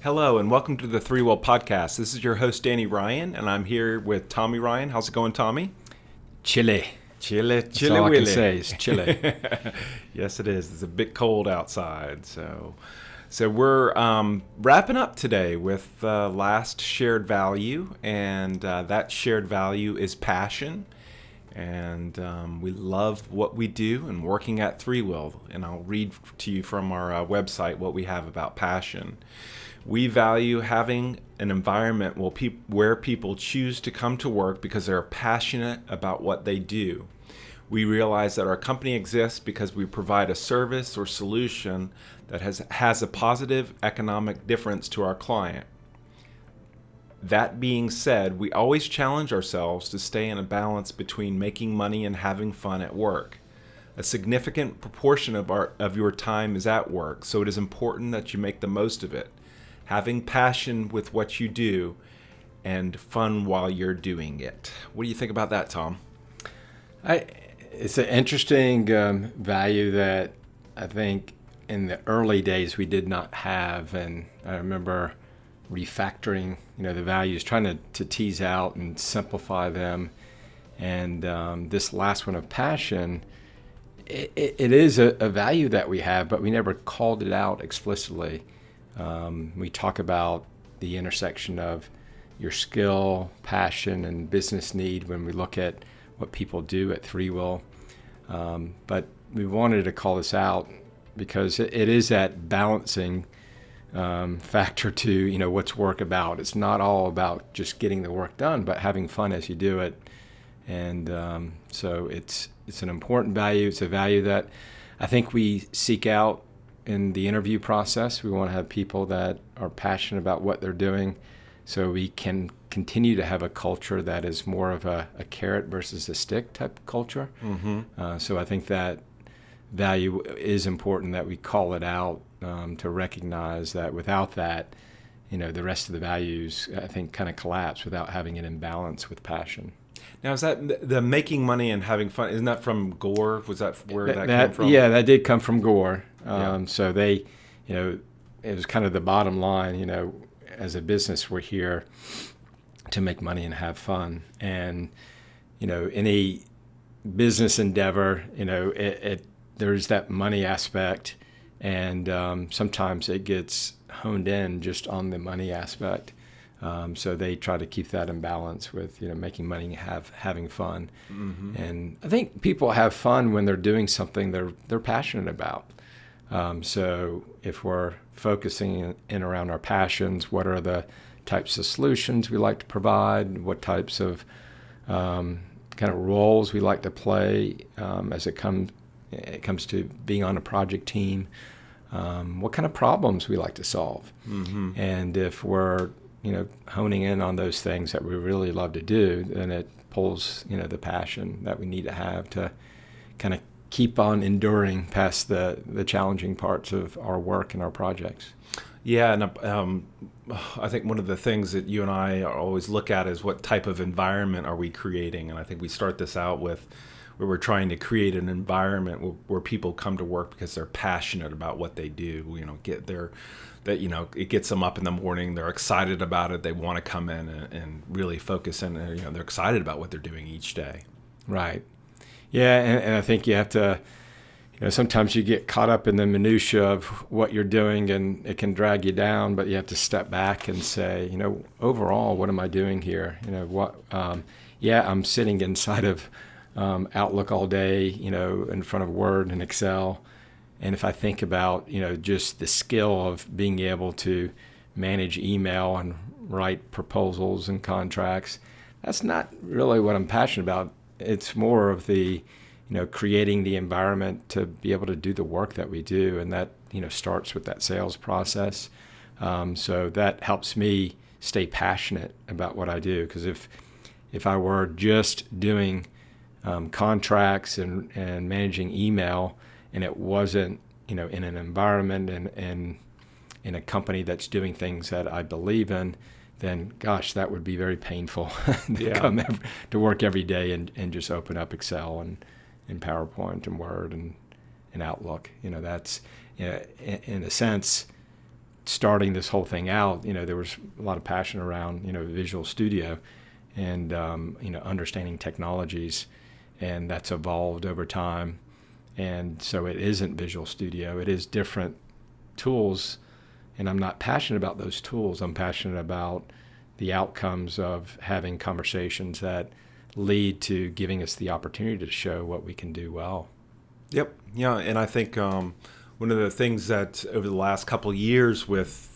Hello and welcome to the ThreeWill podcast. This is your host Danny Ryan, and I'm here with Tommy Ryan. How's it going, Tommy? Chilly. Chilly, That's all I can say is chilly. Yes, it is. It's a bit cold outside, so we're wrapping up today with the last shared value, and that shared value is passion. And we love what we do and working at ThreeWill. And I'll read to you from our website what we have about passion. We value having an environment where people choose to come to work because they're passionate about what they do. We realize that our company exists because we provide a service or solution that has a positive economic difference to our client. That being said, we always challenge ourselves to stay in a balance between making money and having fun at work. A significant proportion of your time is at work, so it is important that you make the most of it, having passion with what you do and fun while you're doing it. What do you think about that, Tom? It's an interesting value that I think in the early days we did not have, and I remember refactoring, the values, trying to tease out and simplify them. And this last one of passion, it is a value that we have, but we never called it out explicitly. We talk about the intersection of your skill, passion, and business need when we look at what people do at ThreeWill. But we wanted to call this out because it is that balancing factor to what's work about. It's not all about just getting the work done, but having fun as you do it. And so it's an important value. It's a value that I think we seek out in the interview process. We want to have people that are passionate about what they're doing, so we can continue to have a culture that is more of a carrot versus a stick type culture. Mm-hmm. So I think that value is important that we call it out, to recognize that without that, the rest of the values, I think, kind of collapse without having an imbalance with passion. Now, is that the making money and having fun? Isn't that from Gore? Was that where that came from? Yeah, that did come from Gore. Yeah. So they, it was kind of the bottom line. As a business, we're here to make money and have fun. And any business endeavor, there's that money aspect. And sometimes it gets honed in just on the money aspect. So they try to keep that in balance with making money and having fun. Mm-hmm. And I think people have fun when they're doing something they're passionate about. So if we're focusing in around our passions, what are the types of solutions we like to provide? What types of kind of roles we like to play as it comes to being on a project team? What kind of problems we like to solve. Mm-hmm. And if we're, honing in on those things that we really love to do, then it pulls, the passion that we need to have to kind of keep on enduring past the challenging parts of our work and our projects. Yeah, and I think one of the things that you and I always look at is what type of environment are we creating, and I think we start this out with where we're trying to create an environment where people come to work because they're passionate about what they do. It gets them up in the morning. They're excited about it. They want to come in and really focus in. They're excited about what they're doing each day. Right. Yeah, and I think you have to. Sometimes you get caught up in the minutia of what you're doing, and it can drag you down. But you have to step back and say, overall, what am I doing here? I'm sitting inside of Outlook all day, in front of Word and Excel. And if I think about, just the skill of being able to manage email and write proposals and contracts, that's not really what I'm passionate about. It's more of the, creating the environment to be able to do the work that we do. And that, starts with that sales process. So that helps me stay passionate about what I do. Because if I were just doing contracts and managing email, and it wasn't, in an environment and in a company that's doing things that I believe in, then gosh, that would be very painful to come to work every day and just open up Excel and PowerPoint and Word and Outlook. That's in a sense starting this whole thing out, there was a lot of passion around, Visual Studio and, understanding technologies, and that's evolved over time. And so it isn't Visual Studio, it is different tools, and I'm not passionate about those tools. I'm passionate about the outcomes of having conversations that lead to giving us the opportunity to show what we can do well. Yep. Yeah, and I think one of the things that over the last couple of years with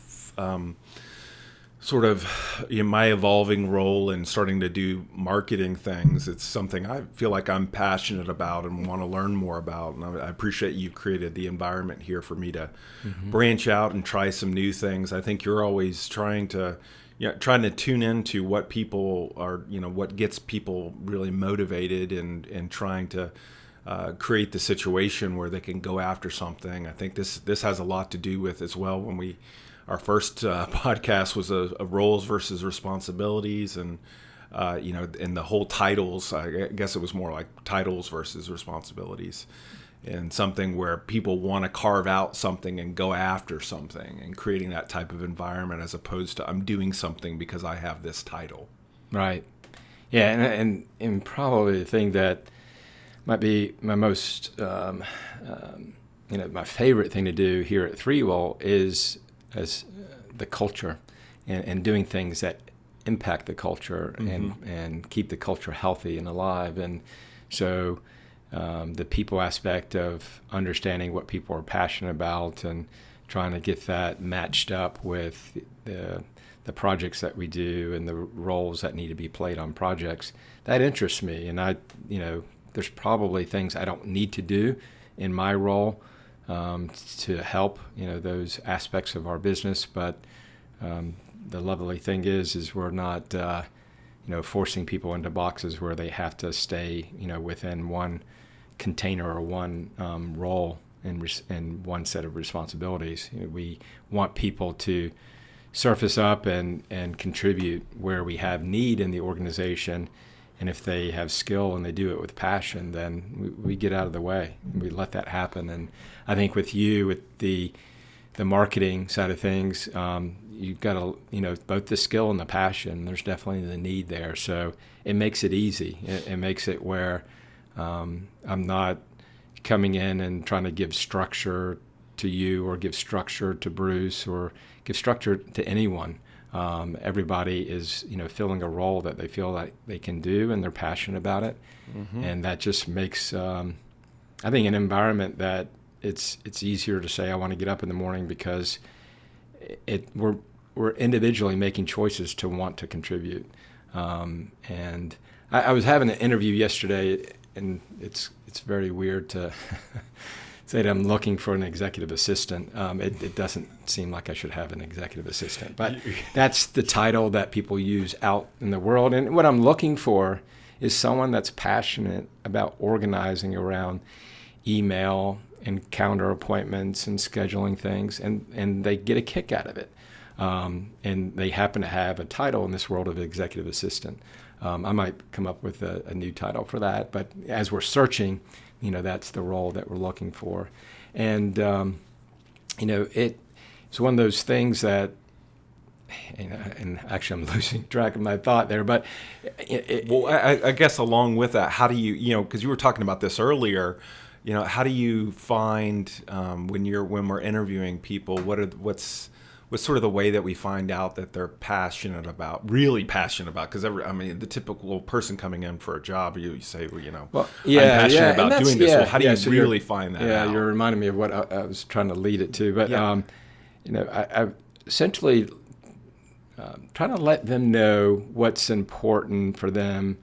sort of my evolving role and starting to do marketing things, it's something I feel like I'm passionate about and want to learn more about. And I appreciate you created the environment here for me to branch out and try some new things. I think you're always trying to tune into what people are, what gets people really motivated and trying to create the situation where they can go after something. I think this has a lot to do with as well when our first podcast was a roles versus responsibilities, and and the whole titles. I guess it was more like titles versus responsibilities, and something where people want to carve out something and go after something, and creating that type of environment as opposed to I'm doing something because I have this title. Right. Yeah, and probably the thing that might be my most my favorite thing to do here at ThreeWill is the culture and doing things that impact the culture and keep the culture healthy and alive. And so the people aspect of understanding what people are passionate about and trying to get that matched up with the projects that we do and the roles that need to be played on projects, that interests me. And there's probably things I don't need to do in my role to help, those aspects of our business. But the lovely thing is we're not, forcing people into boxes where they have to stay, within one container or one role and one set of responsibilities. We want people to surface up and contribute where we have need in the organization. And if they have skill and they do it with passion, then we get out of the way. We let that happen. And I think with the marketing side of things, you've got to, both the skill and the passion. There's definitely the need there. So it makes it easy. It makes it where I'm not coming in and trying to give structure to you or give structure to Bruce or give structure to anyone. Everybody is, filling a role that they feel like they can do and they're passionate about it. And that just makes, I think, an environment that it's easier to say, I want to get up in the morning because we're individually making choices to want to contribute. And I was having an interview yesterday, and it's very weird to say that I'm looking for an executive assistant. It doesn't seem like I should have an executive assistant, but that's the title that people use out in the world. And what I'm looking for is someone that's passionate about organizing around email and calendar appointments and scheduling things, and they get a kick out of it. And they happen to have a title in this world of executive assistant. I might come up with a new title for that, but as we're searching, that's the role that we're looking for. And, it's one of those things that, and actually I'm losing track of my thought there, but. I guess along with that, how do you, because you were talking about this earlier, how do you find when we're interviewing people, what's sort of the way that we find out that they're really passionate about? Because the typical person coming in for a job, you say, I'm passionate about doing this. Well, how do you really find that out? Yeah, you're reminding me of what I was trying to lead it to. But, I essentially trying to let them know what's important for them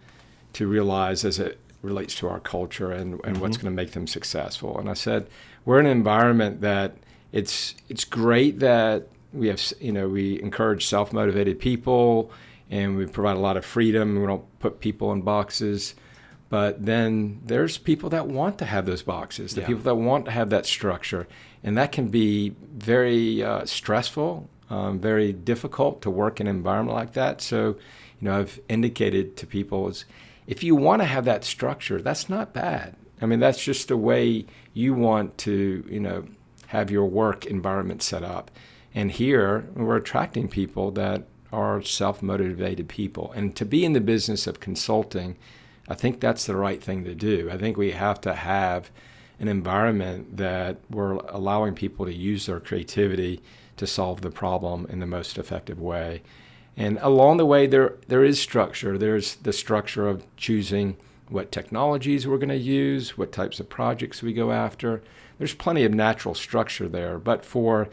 to realize as it relates to our culture and what's going to make them successful. And I said, we're in an environment that it's great that we have, we encourage self-motivated people and we provide a lot of freedom. We don't put people in boxes. But then there's people that want to have those boxes, people that want to have that structure. And that can be very stressful, very difficult to work in an environment like that. So, I've indicated to people is if you want to have that structure, that's not bad. That's just the way you want to, have your work environment set up. And here we're attracting people that are self-motivated people. And to be in the business of consulting, I think that's the right thing to do. I think we have to have an environment that we're allowing people to use their creativity to solve the problem in the most effective way. And along the way, there is structure. There's the structure of choosing what technologies we're going to use, what types of projects we go after. There's plenty of natural structure there. But for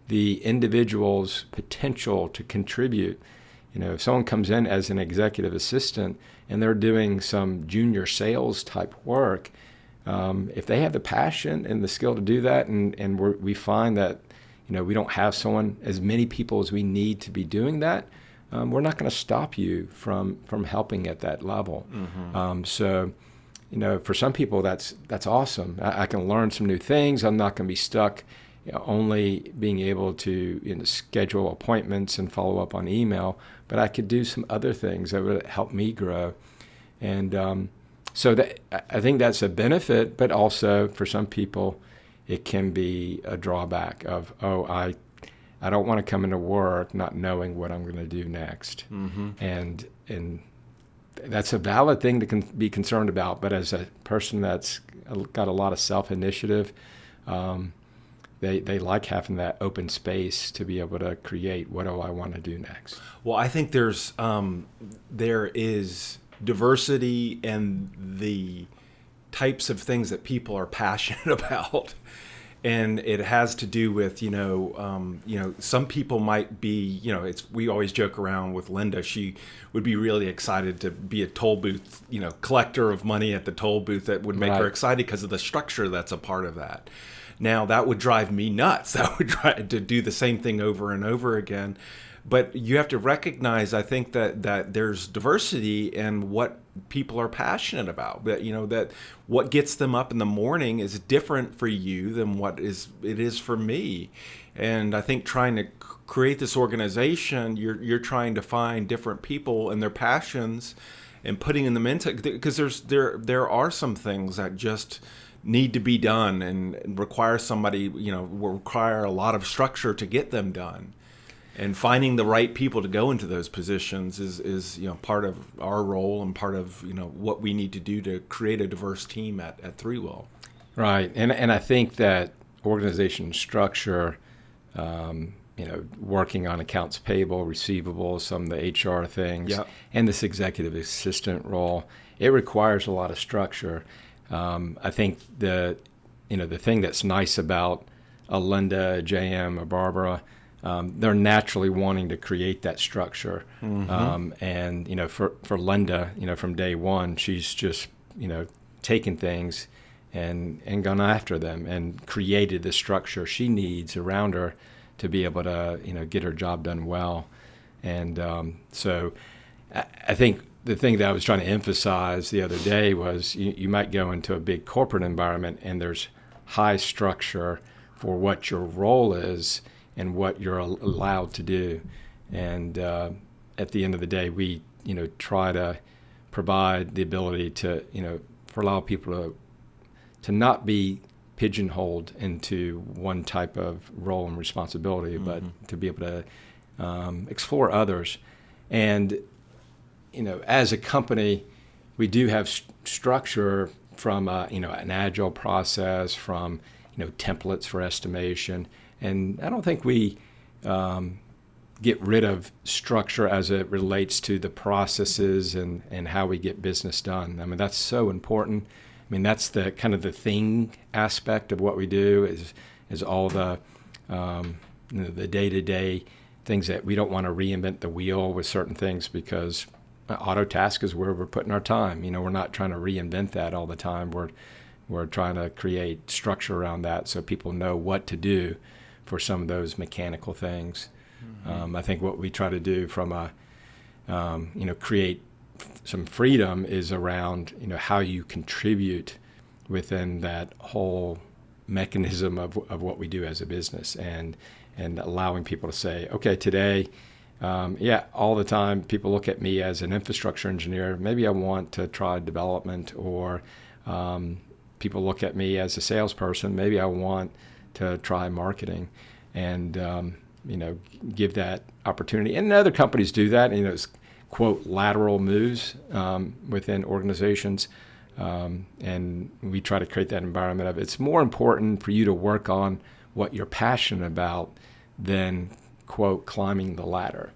the individual's potential to contribute, if someone comes in as an executive assistant and they're doing some junior sales type work, if they have the passion and the skill to do that, and we find that we don't have as many people as we need to be doing that, we're not going to stop you from helping at that level. So, for some people that's awesome. I can learn some new things. I'm not going to be stuck only being able to schedule appointments and follow up on email, but I could do some other things that would help me grow. And so I think that's a benefit, but also for some people, it can be a drawback of, I don't want to come into work not knowing what I'm going to do next. And that's a valid thing to be concerned about. But as a person that's got a lot of self-initiative, they like having that open space to be able to create, what do I want to do next? Well, I think there is diversity in the types of things that people are passionate about. And it has to do with, some people might be, we always joke around with Linda. She would be really excited to be a toll booth, collector of money at the toll booth. That would make her excited because of the structure that's a part of that. Now, that would drive me nuts. That would try to do the same thing over and over again. But you have to recognize, I think, that there's diversity in what people are passionate about. That what gets them up in the morning is different for you than it is for me. And I think trying to create this organization, you're trying to find different people and their passions and putting them into, because there are some things that just need to be done and require somebody, will require a lot of structure to get them done. And finding the right people to go into those positions is part of our role and part of what we need to do to create a diverse team at ThreeWill. Right, and I think that organization structure, working on accounts payable, receivables, some of the HR things, and this executive assistant role, it requires a lot of structure. I think the thing that's nice about a Linda, a JM, a Barbara, they're naturally wanting to create that structure. And for Linda, from day one, she's just taken things and gone after them and created the structure she needs around her to be able to get her job done well. And so I think the thing that I was trying to emphasize the other day was you might go into a big corporate environment and there's high structure for what your role is and what you're allowed to do. And at the end of the day, we try to provide the ability to for allow people to not be pigeonholed into one type of role and responsibility, but to be able to explore others. And as a company, we do have structure from an agile process, from templates for estimation. And I don't think we get rid of structure as it relates to the processes and how we get business done. I mean, that's so important. I mean, that's the kind of the thing aspect of what we do is all the the day-to-day things that we don't want to reinvent the wheel with certain things, because auto task is where we're putting our time. We're not trying to reinvent that all the time. We're trying to create structure around that so people know what to do for some of those mechanical things. I think what we try to do from create some freedom is around, how you contribute within that whole mechanism of what we do as a business, and allowing people to say, okay, today, all the time people look at me as an infrastructure engineer. Maybe I want to try development, or people look at me as a salesperson. Maybe I want to try marketing. And give that opportunity. And other companies do that. It's quote lateral moves within organizations, and we try to create that environment of it's more important for you to work on what you're passionate about than quote climbing the ladder.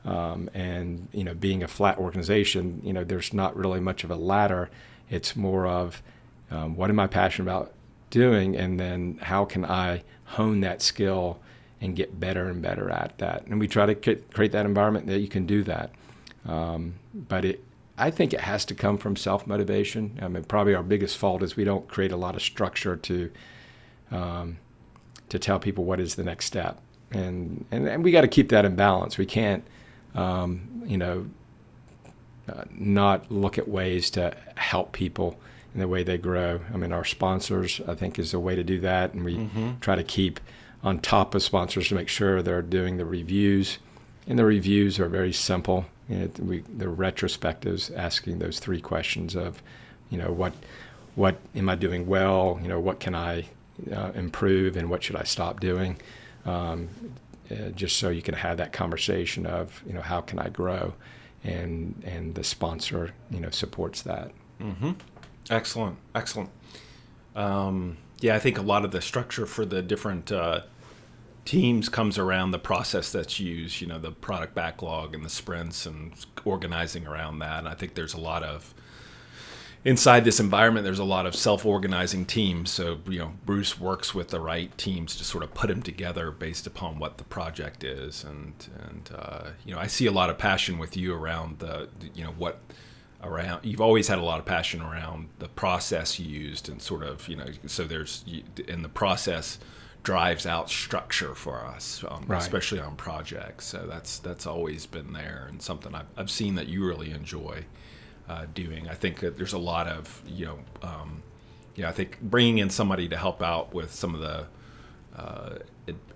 And being a flat organization, there's not really much of a ladder. It's more of what am I passionate about doing, and then how can I hone that skill and get better and better at that. And we try to create that environment that you can do that. But I think it has to come from self-motivation. I mean, probably our biggest fault is we don't create a lot of structure to tell people what is the next step. And we got to keep that in balance. We can't, not look at ways to help people in the way they grow. I mean, our sponsors, I think, is a way to do that. And we try to keep on top of sponsors to make sure they're doing the reviews. And the reviews are very simple. The retrospectives, asking those 3 questions of, what am I doing well? What can I improve, and what should I stop doing? Just so you can have that conversation of, how can I grow? And the sponsor, supports that. Mm-hmm. Excellent. I think a lot of the structure for the different teams comes around the process that's used, the product backlog and the sprints and organizing around that. And I think there's a lot of, inside this environment, there's a lot of self-organizing teams. So, Bruce works with the right teams to sort of put them together based upon what the project is. And I see a lot of passion with you around you've always had a lot of passion around the process used, and sort of, so and the process drives out structure for us, right. Especially on projects. So that's always been there, and something I've seen that you really enjoy doing. I think that there's a lot of, I think bringing in somebody to help out with some of the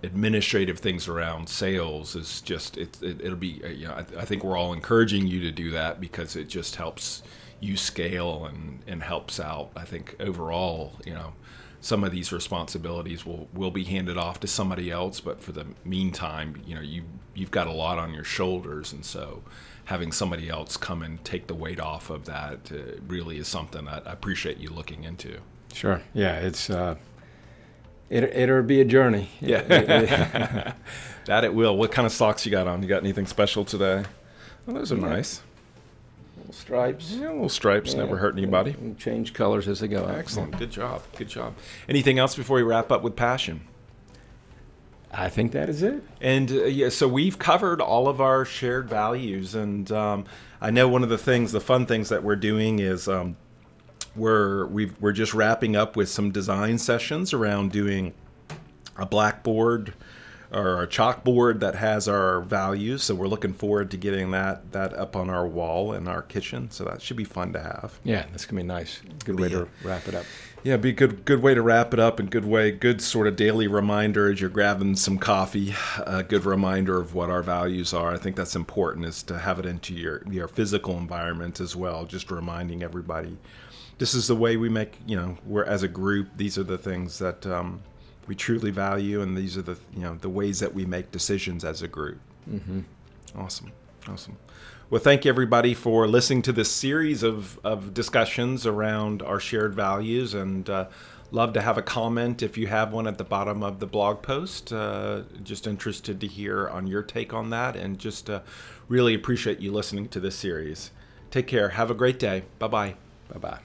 administrative things around sales is just, it'll be, I think we're all encouraging you to do that, because it just helps you scale and helps out. I think overall, some of these responsibilities will be handed off to somebody else, but for the meantime, you've got a lot on your shoulders, and so having somebody else come and take the weight off of that really is something that I appreciate you looking into. Sure. Yeah, it's it'll be a journey. Yeah. That it will. What kind of socks you got on? You got anything special today? Well, those are nice. Little stripes. Yeah, little stripes. Never hurt anybody. And change colors as they go. Excellent. Good job. Anything else before we wrap up with passion? I think that is it. And so we've covered all of our shared values, and I know one of the fun things that we're doing is we're just wrapping up with some design sessions around doing a blackboard or a chalkboard that has our values. So we're looking forward to getting that up on our wall in our kitchen. So that should be fun to have. Yeah, that's gonna be nice. Good way to wrap it up. Yeah, be a good way to wrap it up, and good sort of daily reminder as you're grabbing some coffee, a good reminder of what our values are. I think that's important, is to have it into your physical environment as well, just reminding everybody this is the way we make, we're as a group, these are the things that we truly value, and these are the ways that we make decisions as a group. Mm-hmm. Awesome. Well, thank you, everybody, for listening to this series of discussions around our shared values, and love to have a comment if you have one at the bottom of the blog post. Just interested to hear on your take on that, and just really appreciate you listening to this series. Take care. Have a great day. Bye-bye. Bye-bye.